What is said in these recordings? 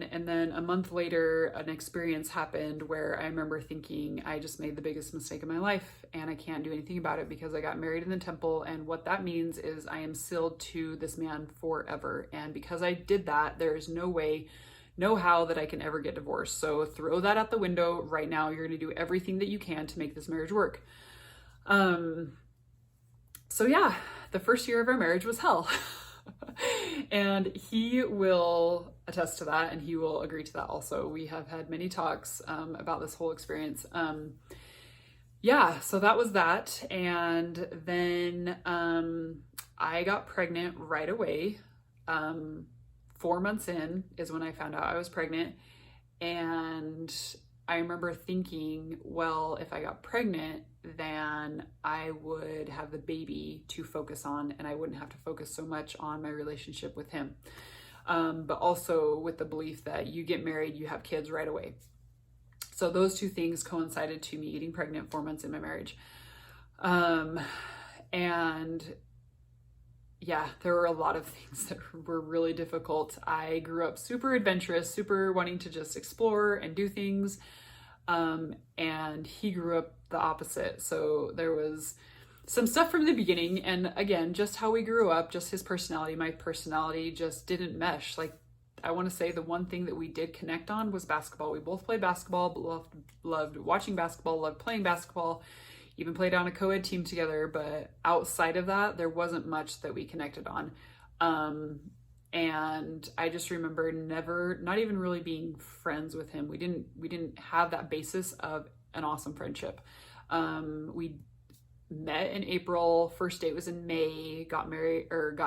And then a month later, an experience happened where I remember thinking, I just made the biggest mistake of my life and I can't do anything about it because I got married in the temple. And what that means is I am sealed to this man forever. And because I did that, there is no way, no how that I can ever get divorced. So throw that out the window right now. You're going to do everything that you can to make this marriage work. So yeah, the first year of our marriage was hell. And he will attest to that and he will agree to that also. We have had many talks about this whole experience. Yeah, so that was that. And then I got pregnant right away. 4 months in is when I found out I was pregnant. And I remember thinking, well, if I got pregnant, then I would have the baby to focus on and I wouldn't have to focus so much on my relationship with him. But also with the belief that you get married, you have kids right away. So those two things coincided to me getting pregnant 4 months in my marriage. And yeah, there were a lot of things that were really difficult. I grew up super adventurous, super wanting to just explore and do things. And he grew up the opposite. So there was some stuff from the beginning. And again, just how we grew up, just his personality, my personality just didn't mesh. Like, I want to say the one thing that we did connect on was basketball. We both played basketball, loved watching basketball, loved playing basketball, even played on a co-ed team together. But outside of that, there wasn't much that we connected on. And I just remember not even really being friends with him. We didn't have that basis of an awesome friendship. We met in April, first date was in May, got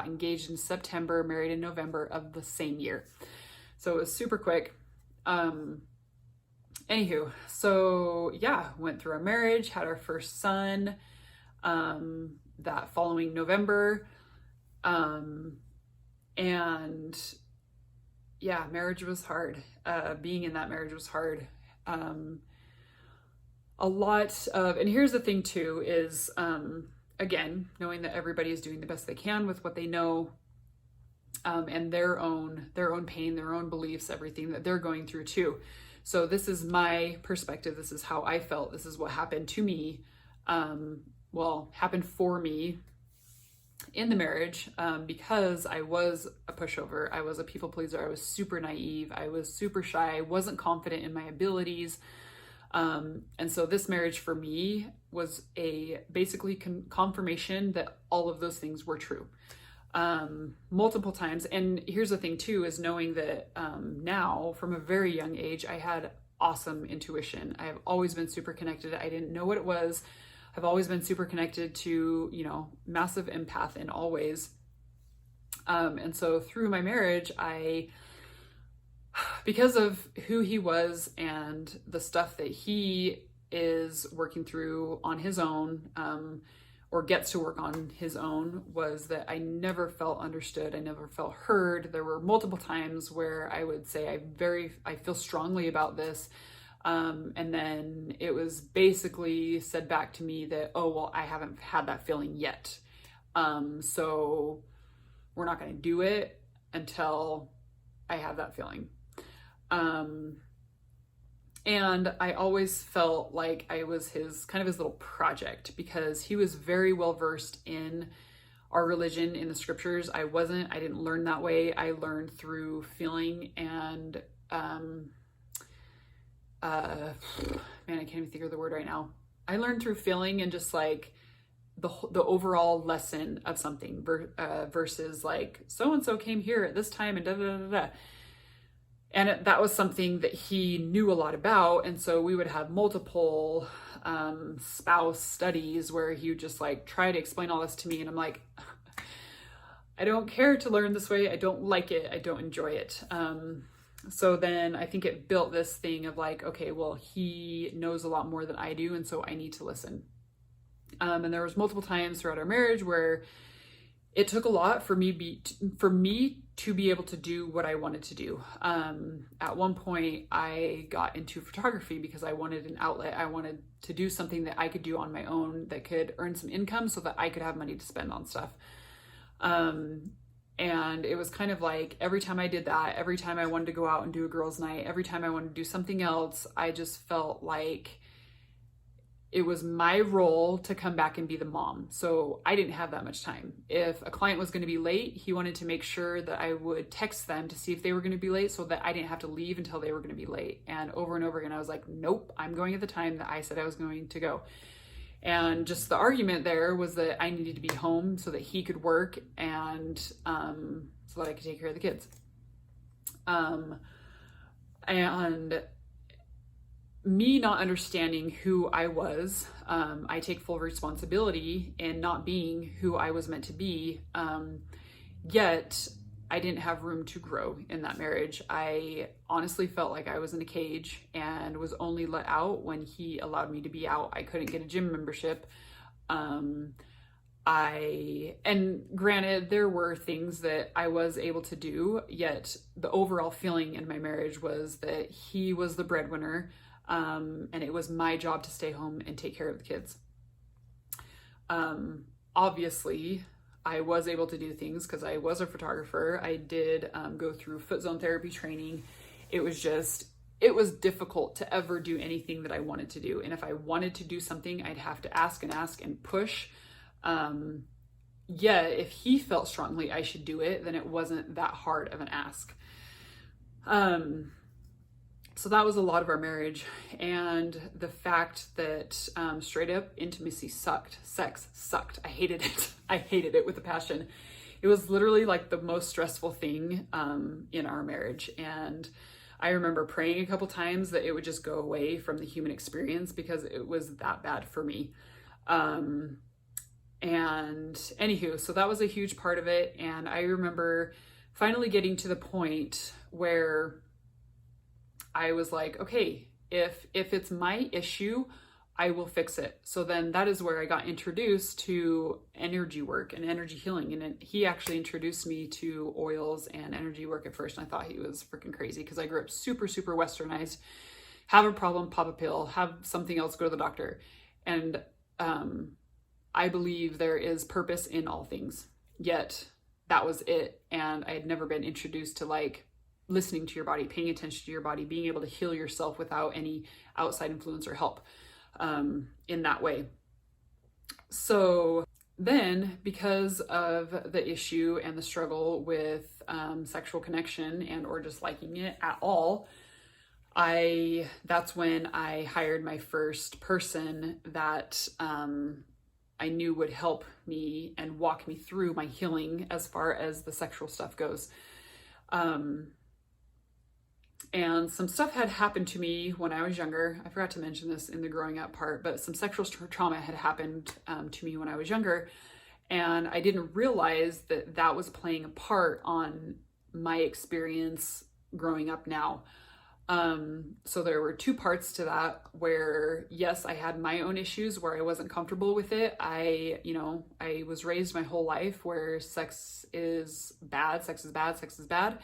engaged in September, married in November of the same year. So it was super quick. Anywho, so yeah, went through our marriage, had our first son, that following November. And yeah, marriage was hard. Being in that marriage was hard. And here's the thing too, is, again, knowing that everybody is doing the best they can with what they know, and their own pain, their own beliefs, everything that they're going through too. So this is my perspective. This is how I felt. This is what happened to me. Happened for me in the marriage, because I was a pushover. I was a people pleaser. I was super naive. I was super shy. I wasn't confident in my abilities. And so this marriage for me was basically confirmation that all of those things were true, multiple times. And here's the thing too, is knowing that, now from a very young age, I had awesome intuition. I have always been super connected. I didn't know what it was. I've always been super connected to, massive empath in all ways. And so through my marriage, because of who he was and the stuff that he is working through on his own, or gets to work on his own, was that I never felt understood. I never felt heard. There were multiple times where I would say, I feel strongly about this. And then it was basically said back to me that, oh, well, I haven't had that feeling yet. So we're not going to do it until I have that feeling. And I always felt like I was his little project, because he was very well versed in our religion, in the scriptures. I didn't learn that way. I learned through feeling and, man, I can't even think of the word right now. I learned through feeling and just like the overall lesson of something, versus like, so-and-so came here at this time and da da da da. And that was something that he knew a lot about. And so we would have multiple spouse studies where he would just like try to explain all this to me. And I'm like, I don't care to learn this way. I don't like it. I don't enjoy it. So then I think it built this thing of like, okay, well, he knows a lot more than I do. And so I need to listen. And there was multiple times throughout our marriage where it took a lot for me to be able to do what I wanted to do. At one point I got into photography because I wanted an outlet. I wanted to do something that I could do on my own that could earn some income so that I could have money to spend on stuff. And it was kind of like every time I did that, every time I wanted to go out and do a girls' night, every time I wanted to do something else, I just felt like it was my role to come back and be the mom. So I didn't have that much time. If a client was going to be late, he wanted to make sure that I would text them to see if they were going to be late so that I didn't have to leave until they were going to be late. And over again, I was like, nope, I'm going at the time that I said I was going to go. And just the argument there was that I needed to be home so that he could work and so that I could take care of the kids. And me not understanding who I was, I take full responsibility in not being who I was meant to be. Yet I didn't have room to grow in that marriage. I honestly felt like I was in a cage and was only let out when he allowed me to be out. I couldn't get a gym membership. And granted, there were things that I was able to do, yet the overall feeling in my marriage was that he was the breadwinner, and it was my job to stay home and take care of the kids. Obviously, I was able to do things because I was a photographer. I did go through foot zone therapy training. It was difficult to ever do anything that I wanted to do. And if I wanted to do something, I'd have to ask and push. If he felt strongly I should do it, then it wasn't that hard of an ask. So that was a lot of our marriage. And the fact that straight up intimacy sucked. Sex sucked. I hated it. I hated it with a passion. It was literally like the most stressful thing in our marriage. And I remember praying a couple times that it would just go away from the human experience because it was that bad for me. And anywho, so that was a huge part of it. And I remember finally getting to the point where I was like, okay, if it's my issue, I will fix it. So then that is where I got introduced to energy work and energy healing. And he actually introduced me to oils and energy work at first. And I thought he was freaking crazy because I grew up super, super westernized. Have a problem, pop a pill, have something else, go to the doctor. And I believe there is purpose in all things. Yet that was it. And I had never been introduced to like listening to your body, paying attention to your body, being able to heal yourself without any outside influence or help in that way. So then, because of the issue and the struggle with sexual connection and or just liking it at all, that's when I hired my first person that I knew would help me and walk me through my healing as far as the sexual stuff goes. And some stuff had happened to me when I was younger. I forgot to mention this in the growing up part, but some sexual trauma had happened to me when I was younger. And I didn't realize that that was playing a part on my experience growing up now. So there were two parts to that where, yes, I had my own issues where I wasn't comfortable with it. I was raised my whole life where sex is bad, sex is bad, sex is bad.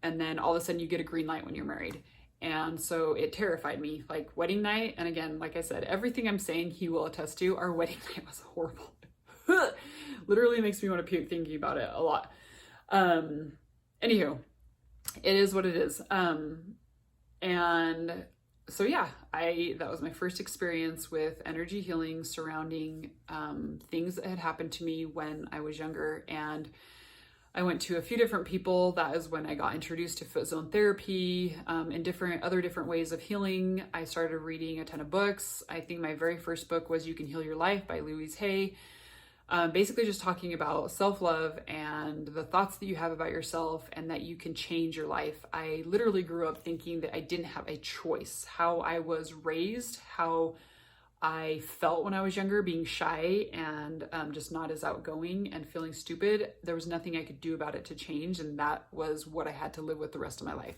And then all of a sudden you get a green light when you're married. And so it terrified me, like wedding night. And again, like I said, everything I'm saying, he will attest to. Our wedding night was horrible. Literally makes me want to puke thinking about it a lot. Anywho, it is what it is. And so, yeah, that was my first experience with energy healing surrounding things that had happened to me when I was younger. And I went to a few different people. That is when I got introduced to foot zone therapy and other different ways of healing. I started reading a ton of books. I think my very first book was You Can Heal Your Life by Louise Hay. Basically just talking about self-love and the thoughts that you have about yourself and that you can change your life. I literally grew up thinking that I didn't have a choice. How I was raised, how I felt when I was younger, being shy and just not as outgoing and feeling stupid. There was nothing I could do about it to change, and that was what I had to live with the rest of my life.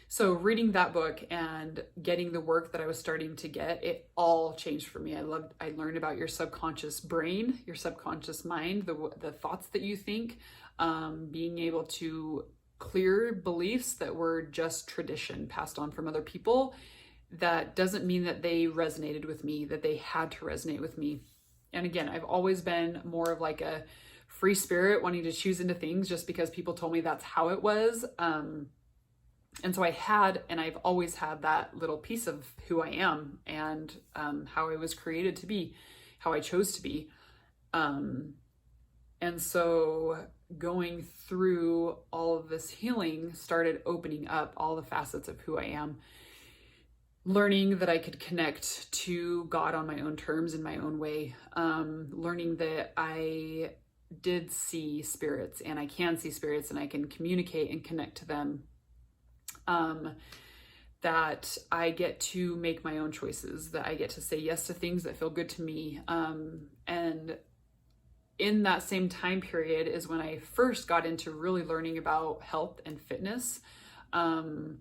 So reading that book and getting the work that I was starting to get, it all changed for me. I learned about your subconscious brain, your subconscious mind, the thoughts that you think, being able to clear beliefs that were just tradition passed on from other people. That doesn't mean that they resonated with me, that they had to resonate with me. And again, I've always been more of like a free spirit, wanting to choose into things just because people told me that's how it was. And so I had, and I've always had that little piece of who I am and how I was created to be, how I chose to be. And so going through all of this healing started opening up all the facets of who I am, learning that I could connect to God on my own terms in my own way, learning that I did see spirits and I can see spirits and I can communicate and connect to them, that I get to make my own choices, that I get to say yes to things that feel good to me. And in that same time period is when I first got into really learning about health and fitness. And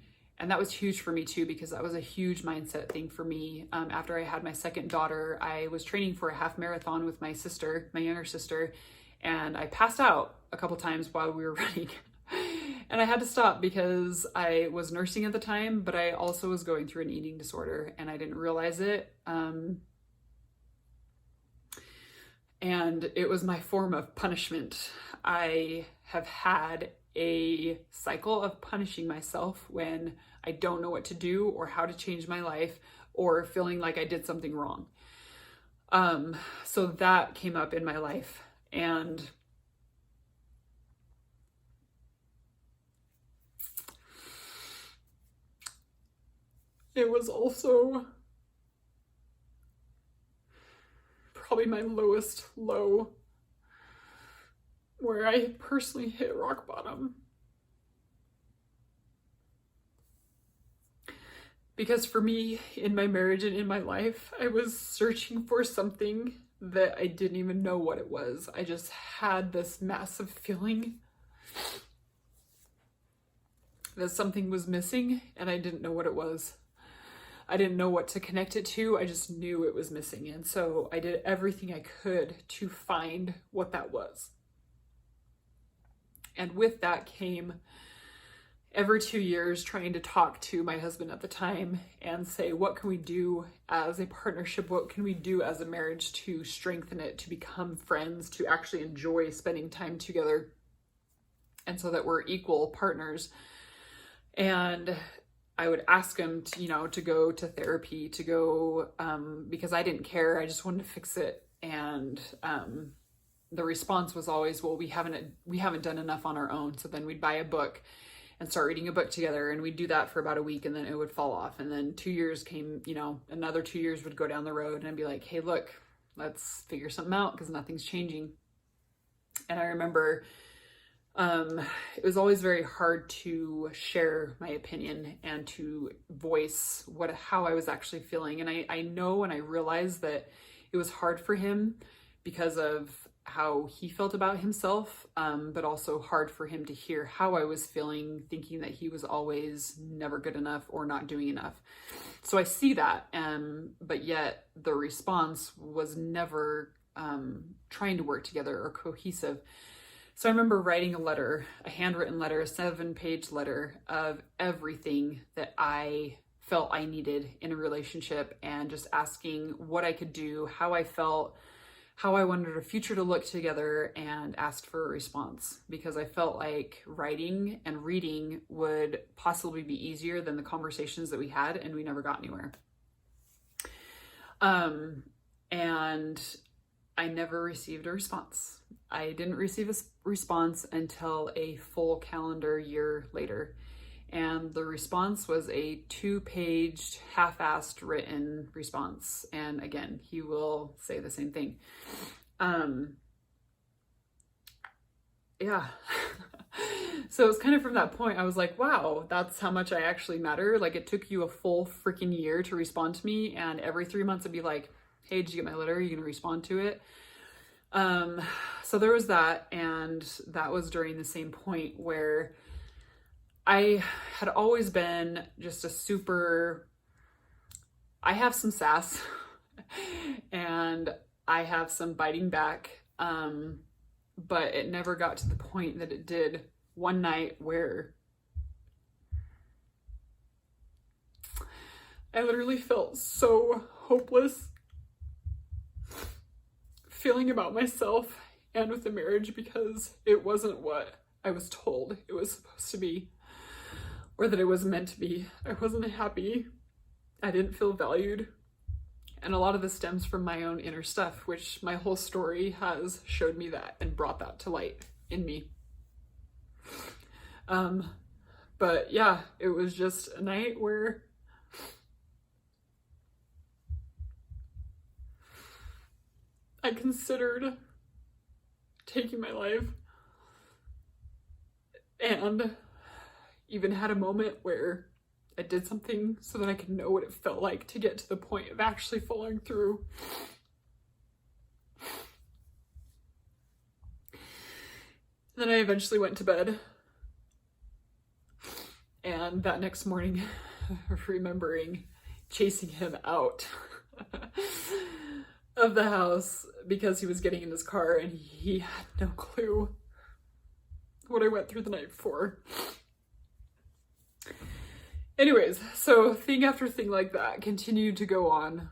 that was huge for me too, because that was a huge mindset thing for me. After I had my second daughter, I was training for a half marathon with my sister, my younger sister, and I passed out a couple times while we were running. And I had to stop because I was nursing at the time, but I also was going through an eating disorder and I didn't realize it. And it was my form of punishment. I have had a cycle of punishing myself when I don't know what to do or how to change my life or feeling like I did something wrong. So that came up in my life, and it was also probably my lowest low, where I personally hit rock bottom. Because for me, in my marriage and in my life, I was searching for something that I didn't even know what it was. I just had this massive feeling that something was missing and I didn't know what it was. I didn't know what to connect it to. I just knew it was missing. And so I did everything I could to find what that was. And with that came every 2 years trying to talk to my husband at the time and say, what can we do as a partnership? What can we do as a marriage to strengthen it, to become friends, to actually enjoy spending time together, and so that we're equal partners. And I would ask him to, to go to therapy, to go, because I didn't care. I just wanted to fix it. And the response was always, well, we haven't done enough on our own. So then we'd buy a book and start reading a book together, and we'd do that for about a week, and then it would fall off. And then 2 years came, another 2 years would go down the road, and I'd be like, hey, look, let's figure something out because nothing's changing. And I remember it was always very hard to share my opinion and to voice how I was actually feeling. And I know and I realized that it was hard for him because of how he felt about himself, but also hard for him to hear how I was feeling, thinking that he was always never good enough or not doing enough. So I see that, but yet the response was never trying to work together or cohesive. So I remember writing a handwritten letter, a 7-page letter of everything that I felt I needed in a relationship, and just asking what I could do, how I felt, how I wanted our future to look together, and asked for a response because I felt like writing and reading would possibly be easier than the conversations that we had, and we never got anywhere. And I never received a response. I didn't receive a response until a full calendar year later. And the response was a 2-page, half-assed written response. And again, he will say the same thing. Yeah. So it was kind of from that point, I was like, wow, that's how much I actually matter. Like, it took you a full freaking year to respond to me. And every 3 months I'd be like, hey, did you get my letter? Are you going to respond to it? So there was that. And that was during the same point where I had always been just I have some sass and I have some biting back. But it never got to the point that it did one night where I literally felt so hopeless feeling about myself and with the marriage because it wasn't what I was told it was supposed to be or that it was meant to be. I wasn't happy. I didn't feel valued. And a lot of this stems from my own inner stuff, which my whole story has showed me that and brought that to light in me. But yeah, it was just a night where I considered taking my life, and even had a moment where I did something so that I could know what it felt like to get to the point of actually following through. Then I eventually went to bed, and that next morning, remembering chasing him out of the house because he was getting in his car and he had no clue what I went through the night before. Anyways, so thing after thing like that continued to go on,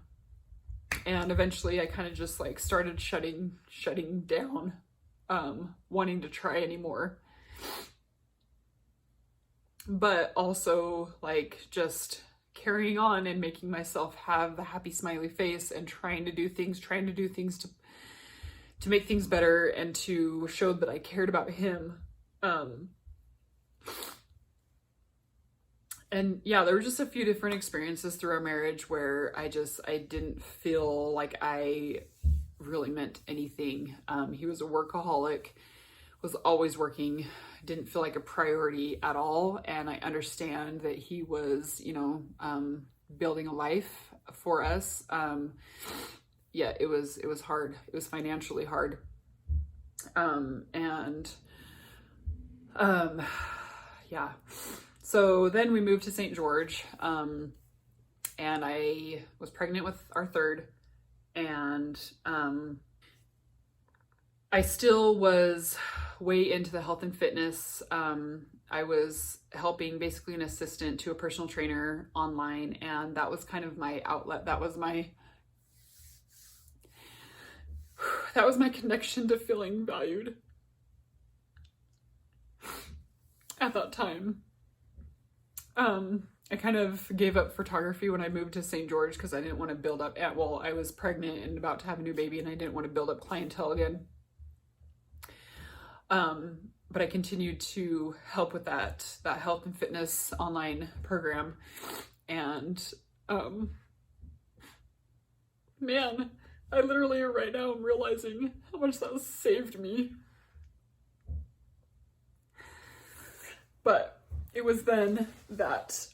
and eventually I kind of just like started shutting down, wanting to try anymore. But also like just carrying on and making myself have the happy smiley face and trying to do things to make things better and to show that I cared about him. And yeah, there were just a few different experiences through our marriage where I didn't feel like I really meant anything. He was a workaholic, was always working, didn't feel like a priority at all. And I understand that he was, building a life for us. Yeah, it was hard. It was financially hard. Yeah. So then we moved to St. George, and I was pregnant with our third, and I still was way into the health and fitness. I was helping, basically an assistant to a personal trainer online, and that was kind of my outlet. That was my connection to feeling valued at that time. I kind of gave up photography when I moved to St. George because I didn't want to build up I was pregnant and about to have a new baby, and I didn't want to build up clientele again. But I continued to help with that health and fitness online program. And, man, I literally right now am realizing how much that saved me. But it was then that,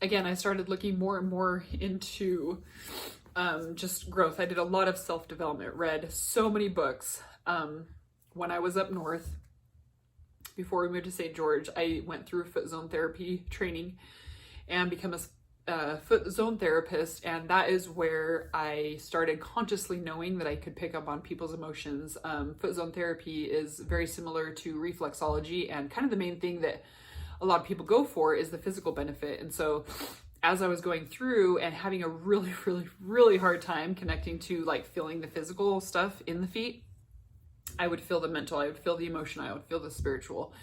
again, I started looking more and more into just growth. I did a lot of self-development, read so many books. When I was up north, before we moved to St. George, I went through foot zone therapy training and become a foot zone therapist. And that is where I started consciously knowing that I could pick up on people's emotions. Foot zone therapy is very similar to reflexology, and kind of the main thing that a lot of people go for is the physical benefit. And so as I was going through and having a really, really, really hard time connecting to like feeling the physical stuff in the feet, I would feel the mental, I would feel the emotion, I would feel the spiritual.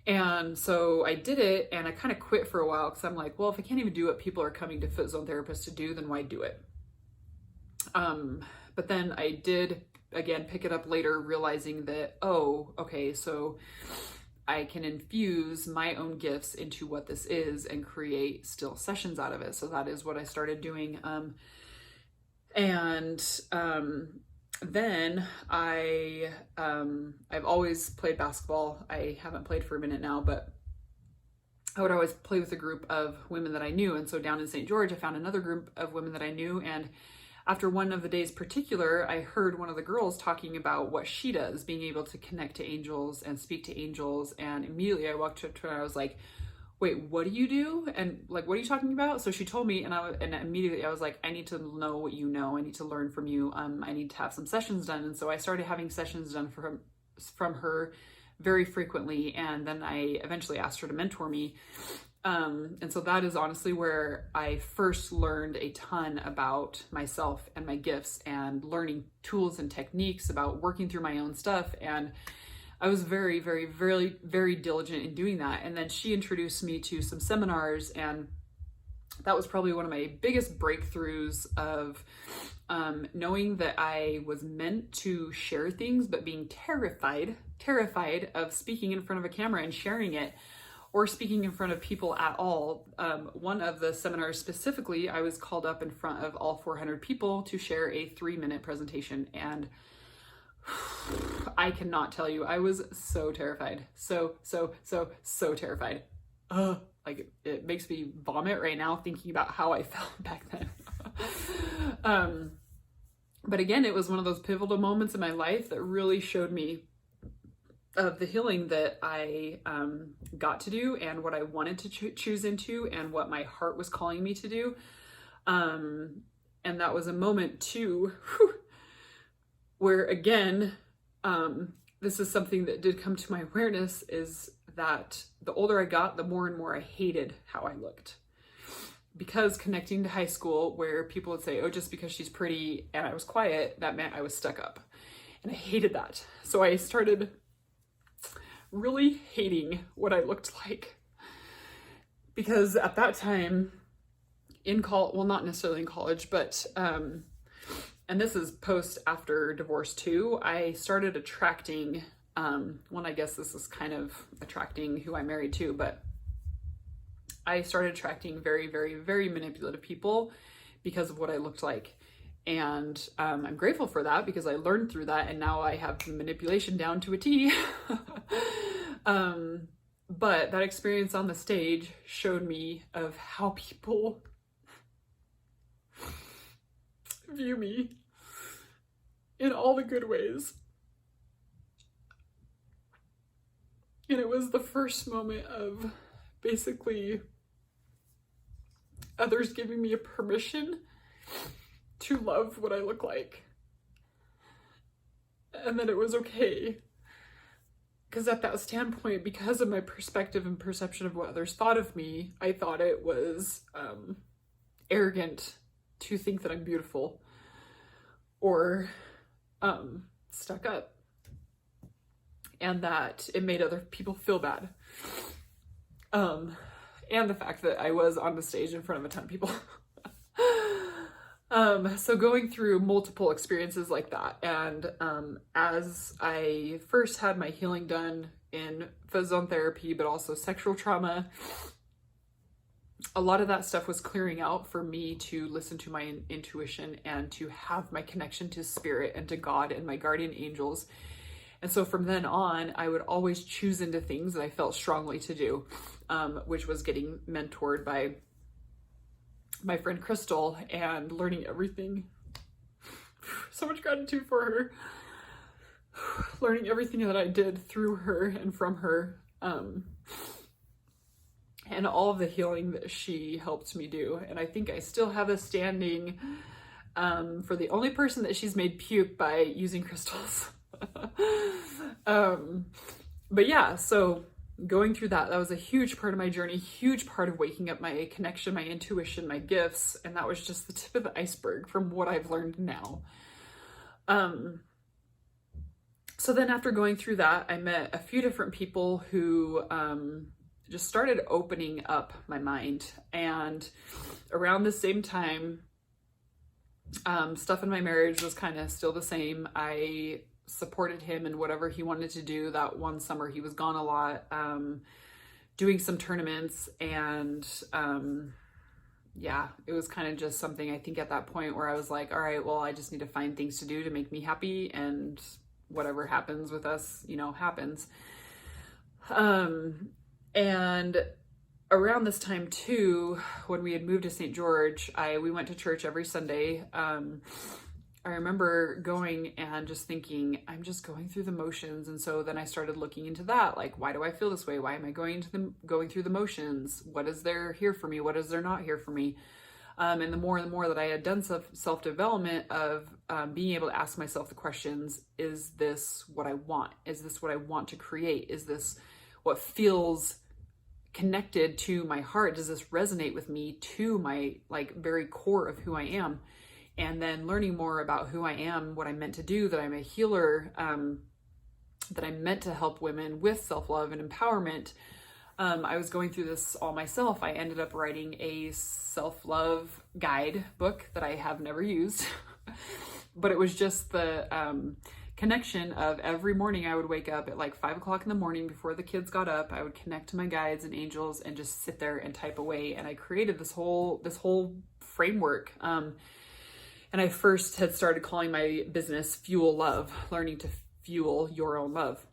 And so I did it, and I kind of quit for a while because I'm like, well, if I can't even do what people are coming to foot zone therapists to do, then why do it? But then I did, again, pick it up later, realizing that, oh, okay, so I can infuse my own gifts into what this is and create still sessions out of it. So that is what I started doing. Then I've always played basketball. I haven't played for a minute now, but I would always play with a group of women that I knew. And so down in St. George, I found another group of women that I knew. And after one of the days particular, I heard one of the girls talking about what she does, being able to connect to angels and speak to angels. And immediately I walked up to her and I was like, wait, what do you do? And like, what are you talking about? So she told me, and immediately I was like, I need to know what you know. I need to learn from you. I need to have some sessions done. And so I started having sessions done from her very frequently. And then I eventually asked her to mentor me. And so that is honestly where I first learned a ton about myself and my gifts, and learning tools and techniques about working through my own stuff. And I was very, very, very, very diligent in doing that. And then she introduced me to some seminars, and that was probably one of my biggest breakthroughs of knowing that I was meant to share things, but being terrified of speaking in front of a camera and sharing it, or speaking in front of people at all. One of the seminars specifically, I was called up in front of all 400 people to share a 3-minute presentation. And I cannot tell you, I was so terrified. So terrified. Like, it makes me vomit right now thinking about how I felt back then. But again, it was one of those pivotal moments in my life that really showed me of the healing that I got to do, and what I wanted to choose into, and what my heart was calling me to do. And that was a moment too, where again, this is something that did come to my awareness, is that the older I got, the more and more I hated how I looked. Because connecting to high school, where people would say, oh, just because she's pretty and I was quiet, that meant I was stuck up. And I hated that. So I started really hating what I looked like, because at that time in college, well, not necessarily in college, but and this is post after divorce too, I started attracting well, I guess this is kind of attracting who I married to, but I started attracting very, very, very manipulative people because of what I looked like. And I'm grateful for that, because I learned through that, and now I have the manipulation down to a T. But that experience on the stage showed me of how people view me in all the good ways. And it was the first moment of basically others giving me a permission to love what I look like, and that it was okay. Because at that standpoint, because of my perspective and perception of what others thought of me, I thought it was arrogant to think that I'm beautiful or stuck up, and that it made other people feel bad. And the fact that I was on the stage in front of a ton of people. So going through multiple experiences like that, and as I first had my healing done in zone therapy, but also sexual trauma, a lot of that stuff was clearing out for me to listen to my intuition and to have my connection to spirit and to God and my guardian angels. And so from then on, I would always choose into things that I felt strongly to do, which was getting mentored by my friend Crystal and learning everything. So much gratitude for her. Learning everything that I did through her and from her, and all of the healing that she helped me do. And I think I still have a standing for the only person that she's made puke by using crystals. But yeah, so going through that was a huge part of my journey, huge part of waking up my connection, my intuition, my gifts. And that was just the tip of the iceberg from what I've learned now. So then after going through that, I met a few different people who just started opening up my mind. And around the same time, stuff in my marriage was kind of still the same. I supported him in whatever he wanted to do. That one summer he was gone a lot, doing some tournaments, and yeah, it was kind of just something, I think at that point, where I was like, all right, well, I just need to find things to do to make me happy, and whatever happens with us, happens. And around this time too, when we had moved to St. George, we went to church every Sunday. I remember going and just thinking, I'm just going through the motions. And so then I started looking into that, like, why do I feel this way? Why am I going through the motions? What is there here for me? What is there not here for me? And the more that I had done self-development of being able to ask myself the questions, is this what I want? Is this what I want to create? Is this what feels connected to my heart? Does this resonate with me to my like very core of who I am? And then learning more about who I am, what I'm meant to do, that I'm a healer, that I'm meant to help women with self-love and empowerment. I was going through this all myself. I ended up writing a self-love guide book that I have never used, but it was just the connection of every morning I would wake up at like 5 o'clock in the morning before the kids got up. I would connect to my guides and angels and just sit there and type away. And I created this whole framework. And I first had started calling my business Fuel Love, learning to fuel your own love.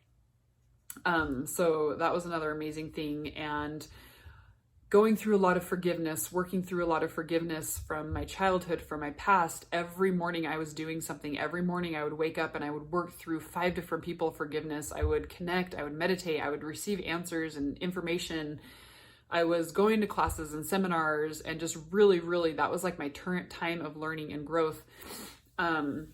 So that was another amazing thing. And going through a lot of forgiveness, working through a lot of forgiveness from my childhood, from my past. Every morning I was doing something. Every morning I would wake up and I would work through 5 different people forgiveness. I would connect, I would meditate, I would receive answers and information. I was going to classes and seminars and just really, really, that was like my current time of learning and growth. And